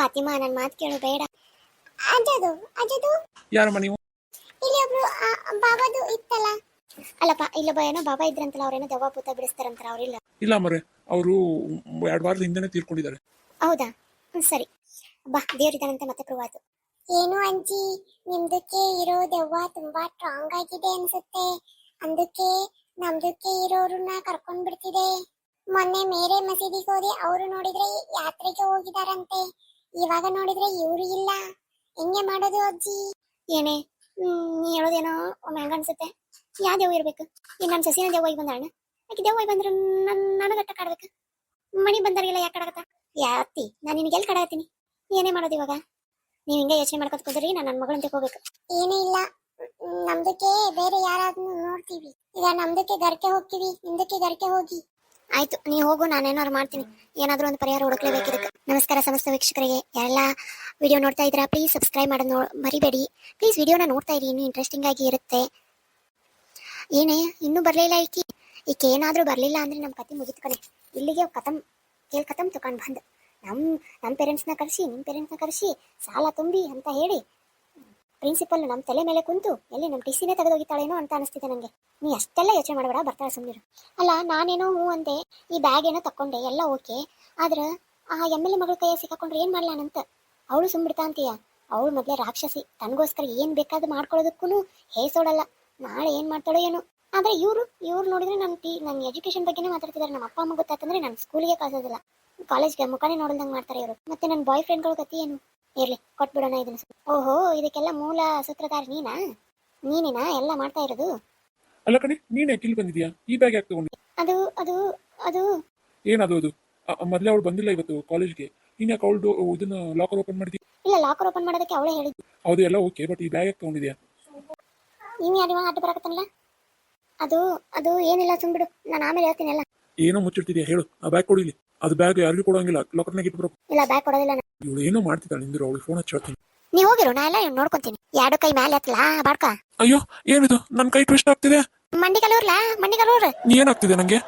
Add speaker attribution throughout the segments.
Speaker 1: ಫಾತಿಮಾ ನನ್ನ ಮಾತು ಕೇಳು ಬೇಡ. ಅಜದು ಅಜದು
Speaker 2: ಯಾರಮ್ಮ ನೀವು?
Speaker 1: ಇಲ್ಲಿ ಒಬ್ರು ಬಾಬಾದು ಇತ್ತಲ್ಲ. ಅಲ್ಲಪ್ಪ ಇಲ್ಲೊಬ್ಬ ಏನೋ ಬಾಬಾ ಇದ್ರಂತಲ್ಲ, ಅವ್ರೇನೋ ದೆವ್ವ ಭೂತ ಬಿಡಿಸ್ತಾರಂತಾರ, ಅವ್ರಿಲ್ಲ.
Speaker 2: ಇಲ್ಲ ಮರೆ, ಅವರು 2 ವಾರದ ಹಿಂದೆನೆ ತೀರ್ಕೊಂಡಿದ್ದಾರೆ.
Speaker 1: ಹೌದಾ? ಸರಿ ಬಾ, ದೇವ್ರಿದ್ದಾನಂತೆ ಮತ್ತೆ ಪ್ರೂವ್ ಆಯ್ತು. ಏನು ಅಜ್ಜಿ, ನಿಮ್ದಕ್ಕೆ ಇರೋ ದೆವ್ವ ತುಂಬಾ ಸ್ಟ್ರಾಂಗ್ ಆಗಿದೆ ಅನ್ಸುತ್ತೆ, ಅದಕ್ಕೆ ನಮ್ದಕ್ಕೆ ಇರೋರನ್ನ ಕರ್ಕೊಂಡ್ ಬಿಡ್ತಿದೆ. ಮೊನ್ನೆ ಮೇರೆ ಮಸೀದಿಗೆ ಹೋದೆ, ಅವರು ನೋಡಿದ್ರೆ ಯಾತ್ರೆಗೆ ಹೋಗಿದಾರಂತೆ, ಇವಾಗ ನೋಡಿದ್ರೆ ಇವ್ರು ಇಲ್ಲ. ಹೆಂಗೆ ಮಾಡೋದು ಅಜ್ಜಿ? ಏನೇ ನೀ ಹೇಳೋದೇನೋ ಒಮ್ಮೆ ಹಂಗ ಅನ್ಸುತ್ತೆ. ಯಾವ ದೆವ್ವ ಇರ್ಬೇಕು? ಈಗ ನನ್ನ ಸಸಿನ ದೆವ್ವ ಬಂದಾಳ, ಆಕೆ ದೆವ್ವ ಬಂದ್ರೆ ನನಗಟ್ಟ ಕಾಡ್ಬೇಕು. ಮಣಿ ಬಂದಾರಿಗೆಲ್ಲ ಯಾಕೆ ಕಾಡಕತ್ತ? ಯಾತಿ ನಾನು ನಿನಗೆ ಎಲ್ಲಿ ಕಾಡತ್ತೀನಿ? ಏನೇ ಮಾಡೋದು ಇವಾಗ? ನೀವು ಹಿಂಗೆ ಯೋಚನೆ ಮಾಡ್ಕೊತ ಕೂದ್ರಿ, ನಾನು ನನ್ನ ಮಗಳಂತೆ ಹೋಗ್ಬೇಕು. ಏನೂ ಇಲ್ಲ, ನಮ್ದಕ್ಕೆ ಬೇರೆ ಯಾರಾದ್ರೂ ನೋಡ್ತೀವಿ. ಈಗ ನಮ್ದಕ್ಕೆ ಗರ್ಕೆ ಹೋಗ್ತೀವಿ, ನಿಮ್ದಕ್ಕೆ ಗರ್ಕೆ ಹೋಗಿ. ಆಯ್ತು, ನೀವು ಹೋಗು, ನಾನೇನಾದ್ರು ಮಾಡ್ತೀನಿ. ಏನಾದರೂ ಒಂದು ಪರಿಹಾರ ಹುಡುಕ್ಲೇಬೇಕು ಇದಕ್ಕೆ. ನಮಸ್ಕಾರ ಸಮಸ್ತ ವೀಕ್ಷಕರಿಗೆ, ಯಾರೆಲ್ಲ ವಿಡಿಯೋ ನೋಡ್ತಾ ಇದ್ದೀರಾ ಪ್ಲೀಸ್ ಸಬ್ಸ್ಕ್ರೈಬ್ ಮಾಡೋದು ಮರಿಬೇಡಿ. ಪ್ಲೀಸ್ ವಿಡಿಯೋನ ನೋಡ್ತಾ ಇರಿ, ಇನ್ನೂ ಇಂಟ್ರೆಸ್ಟಿಂಗ್ ಆಗಿ ಇರುತ್ತೆ. ಏನೇ ಇನ್ನೂ ಬರಲಿಲ್ಲ ಈಕೆ ಏನಾದರೂ ಬರಲಿಲ್ಲ ಅಂದರೆ ನಮ್ಮ ಕತೆ ಮುಗಿತು ಕಣೆ. ಇಲ್ಲಿಗೆ ಕತಮ್ ತಗೊಂಡು ಬಂದು ನಮ್ಮ ಪೇರೆಂಟ್ಸ್ನ ಕರೆಸಿ, ನಿಮ್ಮ ಪೇರೆಂಟ್ಸ್ನ ಕರೆಸಿ, ಸಾಲ ತುಂಬಿ ಅಂತ ಹೇಳಿ ಪ್ರಿನ್ಸಿಪಲ್ ನಮ್ಮ ತಲೆ ಮೇಲೆ ಕುಂತು ಎಲ್ಲಿ ನಮ್ಮ ಟಿಸಿನೇ ತೆಗೆದೋಗಿತ್ತಾಳೇನೋ ಅಂತ ಅನಿಸ್ತಿದೆ ನನಗೆ. ನೀ ಅಷ್ಟೆಲ್ಲ ಯೋಚನೆ ಮಾಡಬೇಡ, ಬರ್ತಾಳೆ ಸುಮ್ಮನಿರು. ಅಲ್ಲ ನಾನೇನೋ ಹೂ ಅಂದೆ, ಈ ಬ್ಯಾಗ್ ಏನೋ ತಕ್ಕೊಂಡೆ, ಎಲ್ಲ ಓಕೆ. ಆದ್ರೆ ಆ ಎಮ್.ಎಲ್.ಎ ಮಗಳ ಕೈಯ ಸಿಕ್ಕಾಕೊಂಡ್ರೆ ಏನು ಮಾಡ್ಲಾನಂತ ಅವಳು ಸುಮ್ಬಿಡ್ತಾ ಅಂತೀಯ? ಅವಳು ಮೊದಲೇ ರಾಕ್ಷಸಿ, ತನಗೋಸ್ಕರ ಏನು ಬೇಕಾದ್ರೂ ಮಾಡ್ಕೊಳ್ಳೋದಕ್ಕೂ ಹೇಸೋಡಲ್ಲ. ನಾಳೆ ಏನು ಮಾಡ್ತಾಳೋ ಏನೋ. ಆದರೆ ಇವ್ರು ನೋಡಿದ್ರೆ ನನ್ನ ಎಜುಕೇಷನ್ ಬಗ್ಗೆನೇ ಮಾತಾಡ್ತಿದ್ದಾರೆ. ನಮ್ಮ ಅಪ್ಪ ಅಮ್ಮ ಗೊತ್ತಾತಂದ್ರೆ ನನ್ನ ಸ್ಕೂಲಿಗೆ ಕಳ್ಸೋದಿಲ್ಲ, ಕಾಲೇಜ್ಗೆ ಮುಖಾನೇ ನೋಡ್ದಂಗೆ ಮಾಡ್ತಾರೆ ಇವರು. ಮತ್ತೆ ನನ್ನ ಬಾಯ್ ಫ್ರೆಂಡ್ಗಳ ಗತಿ ಏನು? ಇರ್ಲಿ, ಕೊಟ್ಬಿಡೋಣ ಇದನ್ನ. ಓಹೋ, ಇದಕ್ಕೆಲ್ಲ ಮೂಲ ಸೂತ್ರಧಾರ ನೀನೇನಾ ಎಲ್ಲ ಮಾಡ್ತಾ ಇರೋದು?
Speaker 2: ಅಲ್ಲ ಕಣೆ, ನೀನೇ ಕಿಲ್ ಬಂದಿದ್ಯಾ? ಈ ಬ್ಯಾಗ್ ಯಾಕೆ ತಗೊಂಡಿ?
Speaker 1: ಅದು ಅದು ಅದು
Speaker 2: ಏನದು? ಅದು ಮೊದಲೇ ಅವಳು ಬಂದಿಲ್ಲ ಇವತ್ತು ಕಾಲೇಜ್ಗೆ, ನೀನ್ ಯಾಕೆ ಅವಳು ಇದನ್ನ ಲಾಕರ್ ಓಪನ್ ಮಾಡಿದ್ಯಾ?
Speaker 1: ಇಲ್ಲ, ಲಾಕರ್ ಓಪನ್ ಮಾಡೋದಕ್ಕೆ ಅವಳೇ ಹೇಳಿದ್ದು.
Speaker 2: ಹೌದು, ಎಲ್ಲ ಓಕೆ, ಬಟ್ ಈ ಬ್ಯಾಗ್ ಯಾಕೆ ತಗೊಂಡಿದ್ಯಾ?
Speaker 1: ನೀನು ಯಾರಿವ ಅಡ್ಡ ಬರಕತ್ತಲ್ಲ? ಅದು ಅದು ಏನಿಲ್ಲ, ಸುಮ್ಬಿಡು, ನಾನು ಆಮೇಲೆ ಹೇಳ್ತೀನಿ ಎಲ್ಲ.
Speaker 2: ಏನೋ ಮುಚ್ಚಿಡ್ತಿದ್ಯಾ ಹೇಳು. ಆ ಬ್ಯಾಗ್ ಕೊಡಿಲಿ. ಅದು ಬ್ಯಾಗ್ ಯಾರಿಗೂ ಕೊಡೋಂಗಿಲ್ಲ, ಲಾಕರ್ನಾಗ ಇಟ್ಬಿಡೋಕು.
Speaker 1: ಇಲ್ಲ, ಬ್ಯಾಗ್ ಕೊಡೋದಿಲ್ಲ ನಾನು.
Speaker 2: ಇವಳು ಏನೋ ಮಾಡ್ತಿದ್ದಾಳೆ, ನಿಂದಿರು, ಅವಳು ಫೋನ್ ಹಚ್ಚಿ.
Speaker 1: ನೀವು ಹೋಗಿರು, ನಾ ಎಲ್ಲ ನೋಡ್ಕೊಂತೀನಿ. ಎರಡು ಕೈ ಮೇಲೆ ಹತ್ತಲ ಬಾಡ್ಕ.
Speaker 2: ಅಯ್ಯೋ, ಏನಿದು? ನನ್ನ ಕೈ ಟ್ವಿಸ್ಟ್ ಆಗ್ತಿದೆ.
Speaker 1: ಮಂಡಿ ಕಲೂರ್
Speaker 2: ನೀ ಏನಾಗ್ತಿದೆ ನಂಗೆ?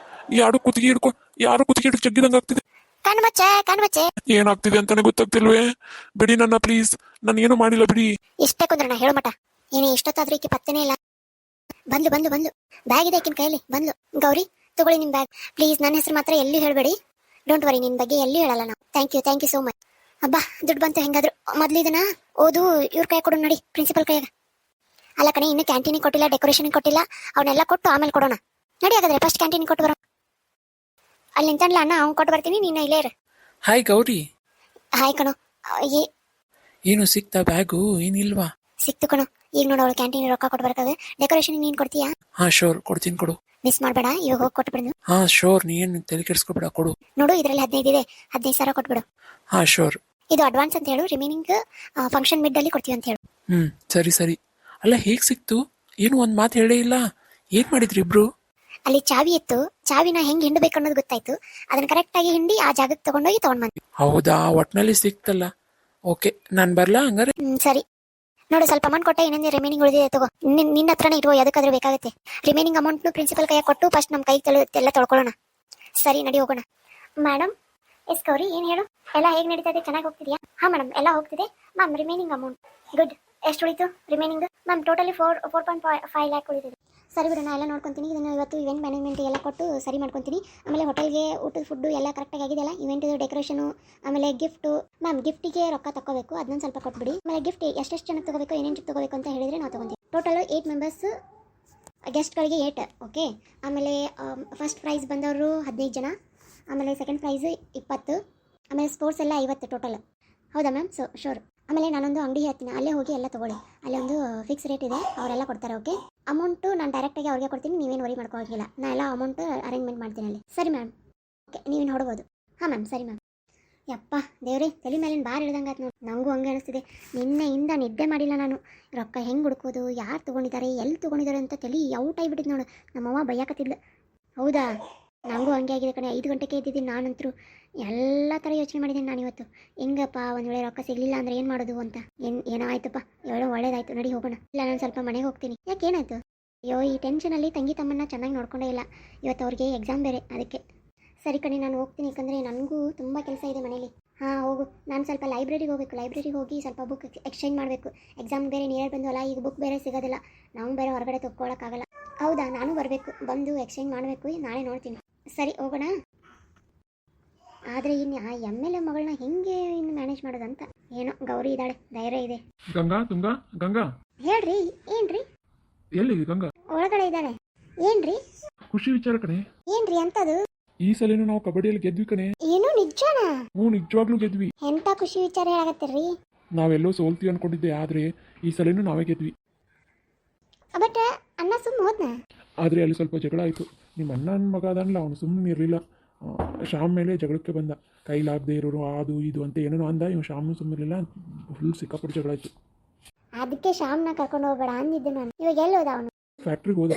Speaker 2: ಯಾರು ಕುತ್ತಿಗೆ ಹಿಡ್ಕೊಂಡು ಜಗ್ಗಿದಂಗ ಆಗ್ತಿದೆ.
Speaker 1: ಕಣ್ಮಚ್ಚೆ
Speaker 2: ಏನಾಗ್ತಿದೆ ಅಂತಾನೆ ಗೊತ್ತಾಗ್ತಿಲ್ವೇ? ಬಿಡಿ ನನ್ನ ಪ್ಲೀಸ್, ನಾನು ಏನು ಮಾಡಿಲ್ಲ ಬಿಡಿ.
Speaker 1: ಇಷ್ಟೇ ಕುಂದ್ರಣ ಹೇಳು ಮಟ. ಏನೇ ಇಷ್ಟೊತ್ತಾದ್ರೂ ಈಕೆ ಪತ್ತೆನೇ ಇಲ್ಲ. ಬಂದ್ಲು ಬ್ಯಾಗ್ ಇದೆ ಆಕಿನ ಕೈಯಲ್ಲಿ. ಬಂದ್ಲು. ಗೌರಿ ತಗೊಳ್ಳಿ ನಿಮ್ ಬ್ಯಾಗ್, ಪ್ಲೀಸ್. ನನ್ನ ಹೆಸರು ಮಾತ್ರ ಎಲ್ಲಿ ಹೇಳಬೇಡಿ, ಡೋಂಟ್ ವರಿ, ನಿನ್ ಬಗ್ಗೆ ಎಲ್ಲಿ ಹೇಳಲ್ಲ ನಾವು. Thank you so much. ಅಬ್ಬಾ, ದುಡ್ಡು ಬಂತು ಹೆಂಗಾದ್ರು. ಮೊದ್ಲು ಇದನ್ನ ಓದು ಇವ್ರ ಕೈ ಕೊಡು ನೋಡಿ, ಪ್ರಿನ್ಸಿಪಲ್ ಕೈಯಾಗ. ಅಲ್ಲ ಕಣೆ, ಇನ್ನು ಕ್ಯಾಂಟೀನಿಗೆ ಕೊಟ್ಟಿಲ್ಲ, ಡೆಕೋರೇಷನ್ ಕೊಟ್ಟಿಲ್ಲ, ಅವನ್ನೆಲ್ಲ ಕೊಟ್ಟು ಆಮೇಲೆ ಕೊಡೋಣ. ನಡಿ ಹಾಗಾದ್ರೆ ಫಸ್ಟ್ ಕ್ಯಾಂಟೀನಿಗೆ ಕೊಟ್ಟು ಬರೋ. ಅಲ್ಲಿ ನಿಂತಲ್ಲ ಅಣ್ಣ, ಅವ್ನು ಕೊಟ್ಟು ಬರ್ತೀನಿ, ನೀನು ಇಲ್ಲೇ ಇರು.
Speaker 3: ಹಾಯ್ ಗೌರಿ.
Speaker 1: ಹಾಯ್ ಕಣೋ.
Speaker 3: ಏನು ಸಿಕ್ತಾ ಬ್ಯಾಗು? ಏನಿಲ್ವಾ?
Speaker 1: ಸಿಕ್ತು ಕಣೋ. ಈಗ ನೋಡು, ಅವಳು ಕ್ಯಾಂಟೀನ್ ರೊಕ್ಕ ಕೊಟ್ಟು ಬರ್ಕಾಗ ಡೆಕೋರೇಷನ್ ನೀನ್ ಕೊಡ್ತೀಯಾ?
Speaker 3: ಹಾ ಶೋರ್, ಕೊಡ್ತೀನಿ, ಕೊಡು.
Speaker 1: ಮಿಸ್ ಮಾಡಬೇಡ, ಇವಾಗ ಹೋಗಿ ಕೊಟ್ಬಿಡು.
Speaker 3: ಹಾ ಶೋರ್, ನೀನ್ ತಲೆ ಕೆಡಿಸ್ಕೊಬೇಡ, ಕೊಡು.
Speaker 1: ನೋಡು, ಇದರಲ್ಲಿ 15 ಇದೆ, 15,000 ಕೊಟ್ಬಿಡು.
Speaker 3: ಹಾ ಶೋರ್.
Speaker 1: ಇದು ಅಡ್ವಾನ್ಸ್ ಅಂತ ಹೇಳು, ರಿಮೈನಿಂಗ್ ಫಂಕ್ಷನ್ ಮಿಡ್ ಅಲ್ಲಿ ಕೊಡ್ತೀವಿ ಅಂತ ಹೇಳು.
Speaker 3: ಸರಿ. ಅಲ್ಲ, ಹೇಗ್ ಸಿಕ್ತು? ಏನು ಒಂದ್ ಮಾತು ಹೇಳೇ ಇಲ್ಲ. ಏನ್ ಮಾಡಿದ್ರಿ ಇಬ್ರು?
Speaker 1: ಅಲ್ಲಿ ಚಾವಿ ಇತ್ತು, ಚಾವಿನ ಹೆಂಗ್ ಹಿಂಡ್ಬೇಕು ಅನ್ನೋದು ಗೊತ್ತಾಯ್ತು. ಅದನ್ನ ಕರೆಕ್ಟ್ ಆಗಿ ಹಿಂಡಿ ಆ ಜಾಗಕ್ಕೆ ತಗೊಂಡೋಗಿ ತಗೊಂಡ್ ಬಂದ್ವಿ.
Speaker 3: ಹೌದಾ? ಒಟ್ನಲ್ಲಿ ಸಿಕ್ತಲ್ಲ. ಓಕೆ, ನಾನ್ ಬರ್ಲಾ ಹಂಗಾರೆ?
Speaker 1: ಸರಿ. ನೋಡು, ಸ್ವಲ್ಪ ಅಮೌಂಟ್ ಕೊಟ್ಟೆ, ಇನ್ನೊಂದು ರಿಮೈನಿಂಗ್ ಉಳಿದಿದೆ, ತಗೋ. ನಿನ್ನ ಹತ್ರನೇ ಇರುವ, ಯಾವ್ದಕ್ಕಾದ್ರೂ ಬೇಕಾಗುತ್ತೆ. ರಿಮೈನಿಂಗ್ ಅಮೌಂಟ್ ಪ್ರಿನ್ಸಿಪಲ್ ಕೈಯಾಗ ಕೊಟ್ಟು ಫಸ್ಟ್ ನಮ್ಮ ಕೈಗೆ ಎಲ್ಲ ತೊಳ್ಕೊಳ್ಳೋಣ. ಸರಿ, ನಡಿ ಹೋಗೋಣ. ಮೇಡಮ್, ಎಸ್ ಗೌರಿ, ಏನ್ ಹೇಳು? ಎಲ್ಲ ಹೇಗೆ ನಡೀತಾ ಇದೆ? ಚೆನ್ನಾಗಿ ಹೋಗ್ತಿದ್ಯಾ? ಹಾ ಮೇಡಮ್, ಎಲ್ಲ ಹೋಗ್ತಿದೆ ಮ್ಯಾಮ್. Remaining amount good. ಎಷ್ಟು ಉಳಿತು ರಿಮೈನಿಂಗ್? ಮ್ಯಾಮ್ ಟೋಟಲಿ 4.5 ಲ್ಯಾಕ್ ಉಳಿದಿದೆ. ಸರಿ ಬಿಡು, ನಾ ಎಲ್ಲ ನೋಡ್ಕೊತೀನಿ. ಇದನ್ನು ಇವತ್ತು ಇವೆಂಟ್ ಮ್ಯಾನೇಜ್ಮೆಂಟ್ ಎಲ್ಲ ಕೊಟ್ಟು ಸರಿ ಮಾಡ್ಕೊತೀನಿ. ಆಮೇಲೆ ಹೋಟೆಲ್ಗೆ ಊಟದ ಫುಡ್ಡು ಎಲ್ಲ ಕರೆಕ್ಟಾಗಿ ಆಗಿದೆಯಲ್ಲ, ಇವೆಂಟ್ ಡೆಕೋರೇಷನು, ಆಮೇಲೆ ಗಿಫ್ಟು. ಮ್ಯಾಮ್ ಗಿಫ್ಟಿಗೆ ರೊಕ್ಕ ತಗೋಬೇಕು, ಅದನ್ನ ಸ್ವಲ್ಪ ಕೊಟ್ಬಿಡಿ. ಆಮೇಲೆ ಗಿಫ್ಟ್ ಎಷ್ಟೆಷ್ಟು ಜನಕ್ಕೆ ತಗೋಬೇಕು, ಏನೇನು ತಗೋಬೇಕು ಅಂತ ಹೇಳಿದರೆ ನಾವು ತಗೊಂತೀವಿ. ಟೋಟಲ್ 8 ಮೆಂಬರ್ಸ್, ಗೆಸ್ಟ್ಗಳಿಗೆ 8. ಓಕೆ. ಆಮೇಲೆ ಫಸ್ಟ್ ಪ್ರೈಸ್ ಬಂದವರು 15 ಜನ, ಆಮೇಲೆ ಸೆಕೆಂಡ್ ಪ್ರೈಸ್ 20, ಆಮೇಲೆ ಸ್ಪೋರ್ಟ್ಸ್ ಎಲ್ಲ 50 ಟೋಟಲ್. ಹೌದಾ ಮ್ಯಾಮ್? ಶೋರ್. ಆಮೇಲೆ ನಾನೊಂದು ಅಂಗಡಿ ಹೇಳ್ತೀನಿ, ಅಲ್ಲೇ ಹೋಗಿ ಎಲ್ಲ ತೊಗೊಳ್ಳಿ. ಅಲ್ಲಿ ಒಂದು ಫಿಕ್ಸ್ ರೇಟ್ ಇದೆ, ಅವರೆಲ್ಲ ಕೊಡ್ತಾರೆ. ಓಕೆ. ಅಮೌಂಟು ನಾನು ಡೈರೆಕ್ಟಾಗಿ ಅವ್ರಿಗೆ ಕೊಡ್ತೀನಿ, ನೀವೇನು ವರಿ ಮಾಡ್ಕೋಗಿಲ್ಲ. ನಾನು ಎಲ್ಲ ಅಮೌಂಟ್ ಅರೇಂಜ್ಮೆಂಟ್ ಮಾಡ್ತೀನಿ ಅಲ್ಲಿ. ಸರಿ ಮ್ಯಾಮ್. ಓಕೆ, ನೀವೇನು ಹೊಡ್ಬೋದು. ಹಾಂ ಮ್ಯಾಮ್, ಸರಿ ಮ್ಯಾಮ್. ಯಪ್ಪ ದೇವ್ರಿ, ತಲೆ ಮೇಲಿನ ಬಾರ್ ಇಳ್ದಂಗೆ ಆಯ್ತು ನೋಡಿ. ನನಗೂ ಹಂಗೆ ಅನಿಸ್ತಿದೆ. ನಿನ್ನೆಯಿಂದ ನಿದ್ದೆ ಮಾಡಿಲ್ಲ ನಾನು. ರೊಕ್ಕ ಹೆಂಗೆ ಹುಡ್ಕೋದು, ಯಾರು ತೊಗೊಂಡಿದ್ದಾರೆ, ಎಲ್ಲಿ ತೊಗೊಂಡಿದ್ದಾರೆ ಅಂತ ತಲೆ ಔಟ್ ಆಗಿಬಿಟ್ಟಿದ್ದು ನೋಡು. ನಮ್ಮವ್ವ ಬೈಯಾಕತ್ತಿದ್ಲು. ಹೌದಾ? ನನಗೂ ಹಂಗೆ ಆಗಿದೆ ಕಣೆ. 5 ಗಂಟೆಗೆ ಎದ್ದಿದ್ದೀನಿ ನಾನಂತರೂ. ಎಲ್ಲ ಥರ ಯೋಚನೆ ಮಾಡಿದ್ದೀನಿ ನಾನು ಇವತ್ತು. ಹೆಂಗಪ್ಪ, ಒಂದು ವೇಳೆ ರೊಕ್ಕ ಸಿಗಲಿಲ್ಲ ಅಂದರೆ ಏನು ಮಾಡೋದು ಅಂತ. ಏನೋ ಆಯ್ತಪ್ಪ, ಒಳ್ಳೇದಾಯ್ತು. ನಡಿ ಹೋಗೋಣ. ಇಲ್ಲ, ನಾನು ಸ್ವಲ್ಪ ಮನೆಗೆ ಹೋಗ್ತೀನಿ. ಯಾಕೆ, ಏನಾಯ್ತು? ಅಯ್ಯೋ, ಈ ಟೆನ್ಷನಲ್ಲಿ ತಂಗಿ ತಮ್ಮನ್ನ ಚೆನ್ನಾಗಿ ನೋಡ್ಕೊಂಡೇ ಇಲ್ಲ. ಇವತ್ತು ಅವ್ರಿಗೆ ಎಕ್ಸಾಮ್ ಬೇರೆ, ಅದಕ್ಕೆ. ಸರಿ ಕಣೆ, ನಾನು ಹೋಗ್ತೀನಿ, ಯಾಕಂದರೆ ನನಗೂ ತುಂಬ ಕೆಲಸ ಇದೆ ಮನೇಲಿ. ಹಾಂ ಹೋಗು. ನಾನು ಸ್ವಲ್ಪ ಲೈಬ್ರರಿಗೆ ಹೋಗಬೇಕು. ಲೈಬ್ರರಿಗೆ ಹೋಗಿ ಸ್ವಲ್ಪ ಬುಕ್ ಎಕ್ಸ್ಚೇಂಜ್ ಮಾಡಬೇಕು. ಎಕ್ಸಾಮ್ ಬೇರೆ ನಿಯರ್ ಬಂದವಲ್ಲ, ಈಗ ಬುಕ್ ಬೇರೆ ಸಿಗೋದಿಲ್ಲ. ನಾವು ಬೇರೆ ಹೊರಗಡೆ ತೊಗೊಳಕ್ಕಾಗಲ್ಲ. ಹೌದಾ, ನಾನು ಬರಬೇಕು. ಬಂದು ಎಕ್ಸ್ಚೇಂಜ್ ಮಾಡಬೇಕು. ನಾಳೆ ನೋಡ್ತೀನಿ. ಸರಿ, ಹೋಗೋಣ. ಆದರೆ ಇನ್ನು ಆ ಎಮ್ ಎಲ್ ಎ ಮಗಳನ್ನ ಹೆಂಗೆ ಇನ್ನು ಮ್ಯಾನೇಜ್ ಮಾಡೋದಂತ. ಏನೋ ಗೌರಿ ಇದ್ದಾಳೆ, ಧೈರ್ಯ ಇದೆ.
Speaker 2: ಗಂಗಾ ತುಂಗಾ ಗಂಗಾ,
Speaker 1: ಹೇಳ್ರಿ, ಏನ್ರಿ?
Speaker 2: ಎಲ್ಲಿ ಗಂಗಾ?
Speaker 1: ಒಳಗಡೆ ಇದ್ದಾಳೆ. ಏನ್ರಿ?
Speaker 2: ಖುಷಿ ವಿಚಾರ ಕಣೆ.
Speaker 1: ಏನ್ರಿ ಅಂತದು?
Speaker 2: ಈ ಸಲನೂ ನಾವು ಕಬಡ್ಡಿಯಲ್ಲಿ ಗೆದ್ವಿ ಕಣೆ.
Speaker 1: ಏನು ನಿಜನಾ?
Speaker 2: ಹ್ಞೂ, ನಿಜವಾಗ್ಲೂ ಗೆದ್ವಿ.
Speaker 1: ಎಂತ ಖುಷಿ ವಿಚಾರ ಹೇಳಕತ್ತೀರಿ?
Speaker 2: ನಾವೆಲ್ಲೋ ಸೋಲ್ತೀವಿ ಅನ್ಕೊಂಡಿದ್ದೆ, ಆದರೆ ಈ ಸಲನೂ ನಾವೇ ಗೆದ್ವಿ.
Speaker 1: ಬಟ್ ಅಣ್ಣ ಸುಮ್ಮ ಹೋದ್ನ?
Speaker 2: ಆದರೆ ಅಲ್ಲಿ ಸ್ವಲ್ಪ ಜಗಳ ಆಯಿತು. ನಿಮ್ಮ ಅಣ್ಣನ ಮಗ ಅದನ್ನಲ್ಲ, ಅವನು ಸುಮ್ಮನೆ ಇರಲಿಲ್ಲ. ಶ್ಯಾಮ್ ಮೇಲೆ ಜಗಳಕ್ಕೆ ಬಂದ. ಕೈಲಾಗದೆ ಇರೋರು ಅದು ಇದು ಅಂತ ಏನೇನೋ ಅಂದ. ಇವ್ ಶ್ಯಾಮ್ನು ಸುಮ್ಮನಿರಲಿಲ್ಲ. ಫುಲ್ ಸಿಕ್ಕಾಪಟ್ಟೆ ಜಗಳ ಆಯಿತು.
Speaker 1: ಅದಕ್ಕೆ ಶ್ಯಾಮ್ನ ಕರ್ಕೊಂಡು ಹೋಗ್ಬೇಡ ಅಂದಿದ್ದು ನಾನು. ಇವಾಗ ಎಲ್ಲಿ ಹೋದ ಅವನು?
Speaker 2: ಫ್ಯಾಕ್ಟ್ರಿಗೆ ಹೋದ.